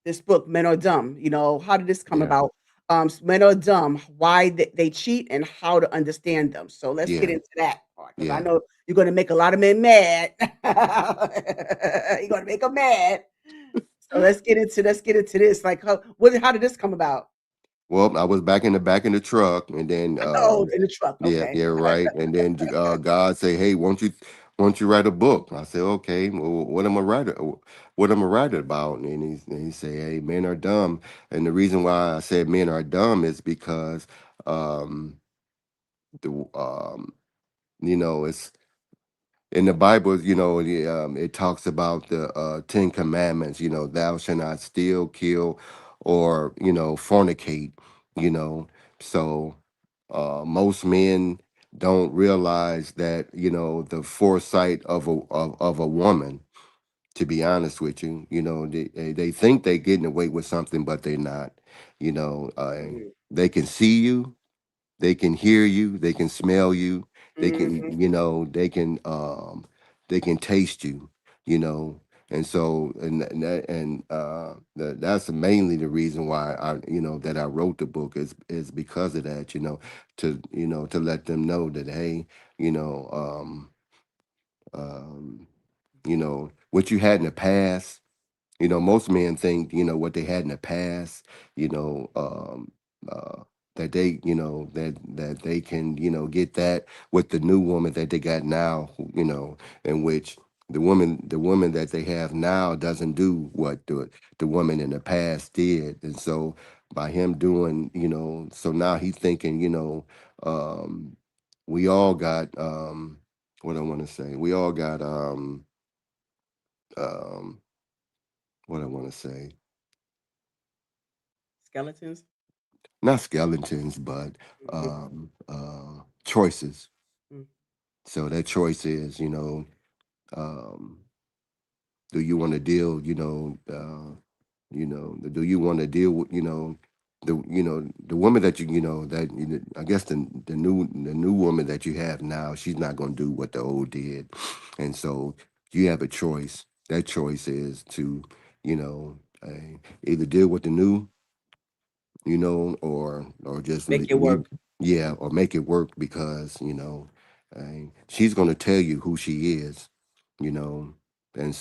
this book, Men Are Dumb. How did this come Yeah. about? Men Are Dumb, why they cheat and how to understand them. So let's get Yeah. into that part because I Yeah. know you're going to make a lot of men mad. You're going to make them mad. So let's get into this. Like, how did this come about? Well, I was back in the truck, and then Oh, in the truck. yeah, Okay. yeah, right. And then God say, "Hey, won't you write a book?" I said, "Okay. Well, what am I writing about?" And he say, "Hey, men are dumb." And the reason why I said men are dumb is because um the it's in the Bible, it talks about the Ten Commandments. Thou shalt not steal, kill, or fornicate. You know, so most men don't realize that the foresight of a woman. To be honest with you, they think they're getting away with something, but they're not. You know, uh, Mhm. they can see you, they can hear you, they can smell you, they can, Mhm. they can taste you, you know. And so, that's mainly the reason why that I wrote the book is because of that, to let them know that, hey, you know, um, um, what you had in the past. Most men think, what they had in the past, you know, uh, that that they can, get that with the new woman that they got now, in which the woman that they have now doesn't do what the woman in the past did. And so by him doing, so now he's thinking, um, we all got, what I want to say, we all got, um, what I want to say, Skeletons. not skeletons, but Mhm. choices. Mm. So that choice is, um, do you want to deal, do you want to deal with, the woman that that I guess the new woman that you have now, she's not going to do what the old did, and so you have a choice. That choice is to, either deal with the new, or just Make it leave, work. yeah, or make it work because she's going to tell you who she is, you know, and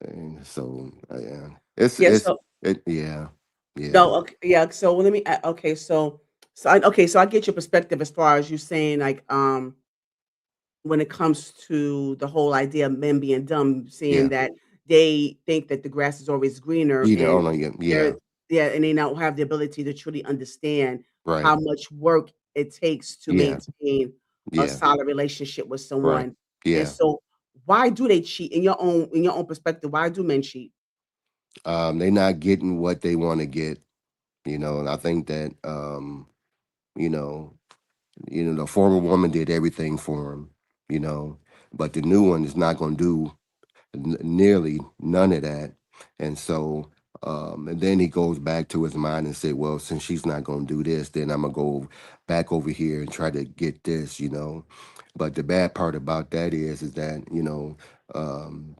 yeah, Yeah. So yeah, yeah, no. Okay. Yeah. So let me. Okay. So I get your perspective as far as you saying like when it comes to the whole idea of men being dumb, seeing yeah, that they think that the grass is always greener either and on yeah, they're yeah, yeah, and they don't have the ability to truly understand right, how much work it takes to yeah, maintain a yeah, solid relationship with right, someone. And yeah. so why do they cheat in your own perspective? Why do men cheat? They're not getting what they want to get, and I think that you know, the former woman did everything for him, you know, but the new one is not going to do nearly none of that. And so, and then he goes back to his mind and say, well, since she's not going to do this, then I'm going to go back over here and try to get this. But the bad part about that is that, um,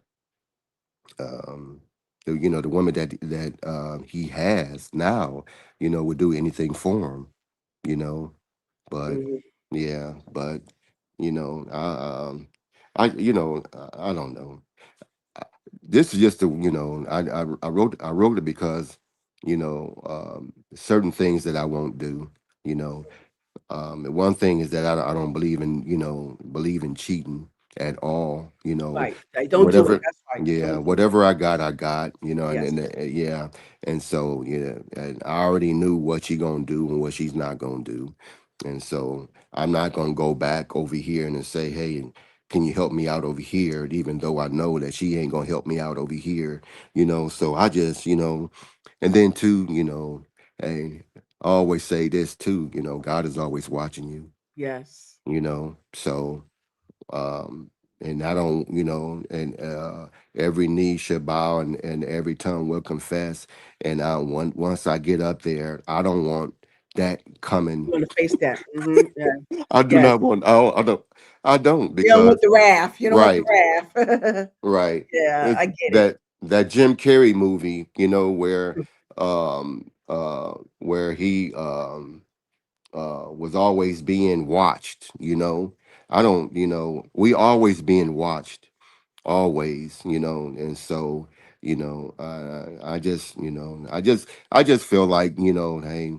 um, the woman that he has now, would do anything for him, you know, but Mhm. yeah, but, I don't know. I- this is just I wrote it because certain things that I won't do. You know, and one thing is that I don't believe in cheating at all. Right. Right. Don't do it. Whatever. That's right. Yeah, Don't do it. whatever I got, I got. And, Yes. yeah, and so and I already knew what she gonna do and what she's not gonna do, and so I'm not gonna go back over here and then say, hey, can you help me out over here? Even though I know that she ain't gonna help me out over here. So I just and then too, hey, I always say this too. God is always watching you. Yes. So um and I don't and every knee should bow and every tongue will confess, and once I get up there, I don't want that You coming. wanna face that. Mhm, yeah, I do yes. not want. I don't You don't want because the wrath, you don't want the right, wrath. right. Yeah, I It's get it. that Jim Carrey movie, where he was always being watched. I don't. We always being watched, always. And so I just feel like hey,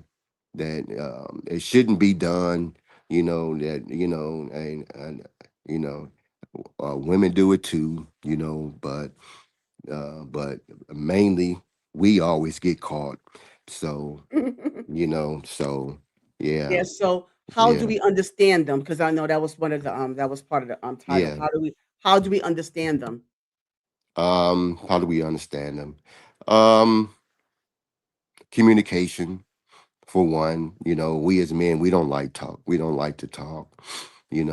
that it shouldn't be done. That you know women do it too. But mainly we always get caught. So yeah, Yeah, so how do yeah, we understand them? Because I know that was one of the, that was part of the, title. yeah. How do we understand them? How do we understand them? Um, Communication for one. We as men, we don't like talk. We don't like to talk. And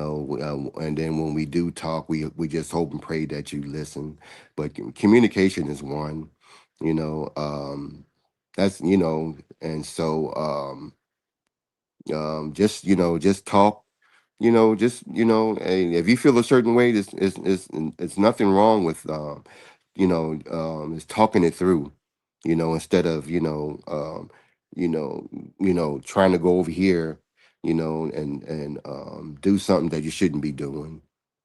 then when we do talk, we just hope and pray that you listen. But communication is one. You know, that's and so just talk. And if you feel a certain way, it's nothing wrong with is talking it through, instead of you know trying to go over here, and do something that you shouldn't be doing.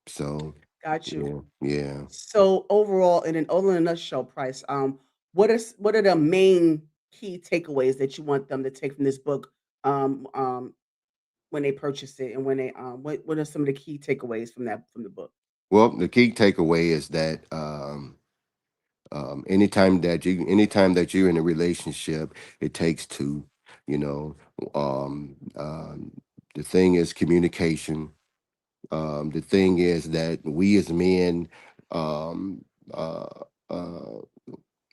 So Got you. yeah, yeah. So overall, in a nutshell, Price, what are the main key takeaways that you want them to take from this book, um, um, when they purchase it, and when they what are some of the key takeaways from the book? Well, the key takeaway is that anytime that you're in a relationship, it takes two. You know, the thing is communication. The thing is that um, uh, uh,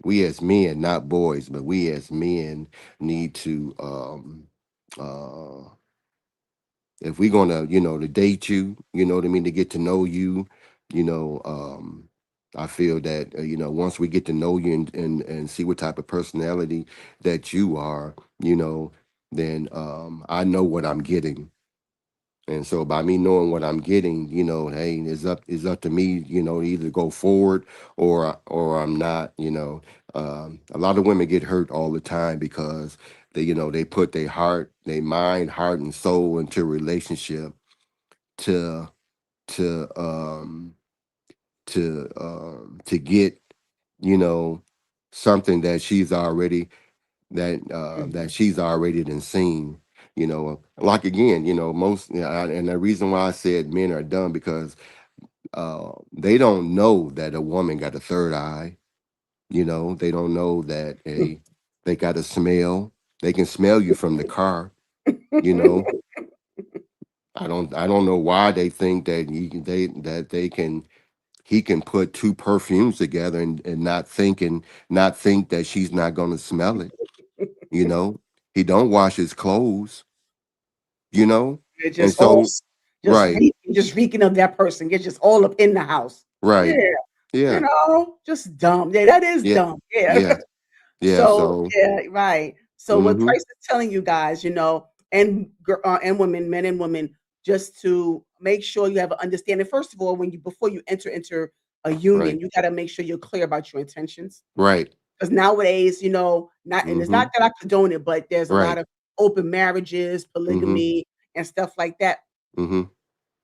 we as men, not boys, but we as men need to, if we're gonna, to date you, what I mean, to get to know you, you know, um, I feel that once we get to know you and see what type of personality that you are, then I know what I'm getting. And so by me knowing what I'm getting, hey, it's up to me, to either go forward or I'm not. A lot of women get hurt all the time because they put their heart, their mind, heart, and soul into a relationship to to to get you know something that she's already done seen. Like again, most, and the reason why I said men are dumb because they don't know that a woman got a third eye. They don't know that they got a smell. They can smell you from the car. You know, I don't know why they think that they can he can put two perfumes together and not think that she's not going to smell it. You know, he don't wash his clothes. You know, It and just all so right, just reeking of that person. Get just all up in the house. Yeah, right, yeah, just dumb. Yeah, that is yeah, dumb. Yeah. yeah, yeah. So So yeah, right. So what mm-hmm, Price is telling you guys, and women, men and women, just to make sure you have an understanding. First of all, when you before you enter into a right, union, you got to make sure you're clear about your intentions. right, Because nowadays, not and it's mm-hmm, not that I condone it, but there's a lot right, of open marriages, mm-hmm, polygamy, and stuff like that. mm-hmm,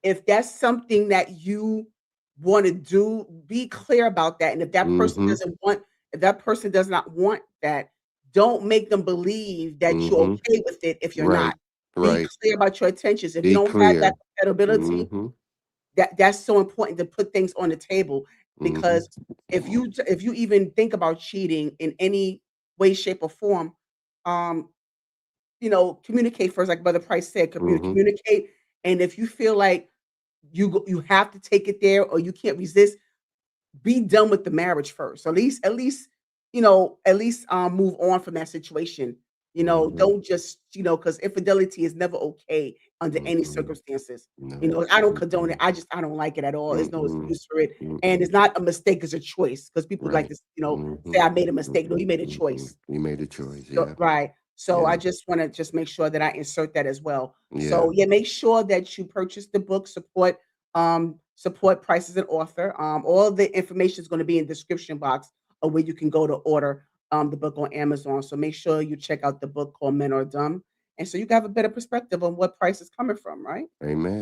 If that's something that you wanna do, be clear about that, and mm-hmm, if that person does not want that, don't make them believe that you're mm-hmm, okay with it if you're not. right, Be right. clear about your intentions. If you Be don't have that clear. compatibility, Mm-hmm, that's so important to put things on the table, mm-hmm, because if you even think about cheating in any way, shape, or form, um, communicate first, like Brother Price said, mm-hmm, communicate, and if you feel like you have to take it there or you can't resist, be done with the marriage first. At least move on from that situation. mm-hmm, Don't just, because infidelity is never okay under any mm-hmm. circumstances. No. I don't condone it. Mm-mm, I don't like it at all. There's no mm-mm, excuse for it. And mm-mm. it's not a mistake, it's a choice. Because people like Right. to, say Mm-hmm, I made a mistake. No, mm-hmm, you made a mm-hmm. choice. You made a choice. So Yeah. right. So I Yeah. just wanna just make sure that I insert that as well. Yeah. So, yeah, make sure that you purchase the book, support Price as an author. All the information is gonna be in the description box of where you can go to order, the book on Amazon. So make sure you check out the book called Men Are Dumb, and so you can have a better perspective on what Price is coming from, right? Amen.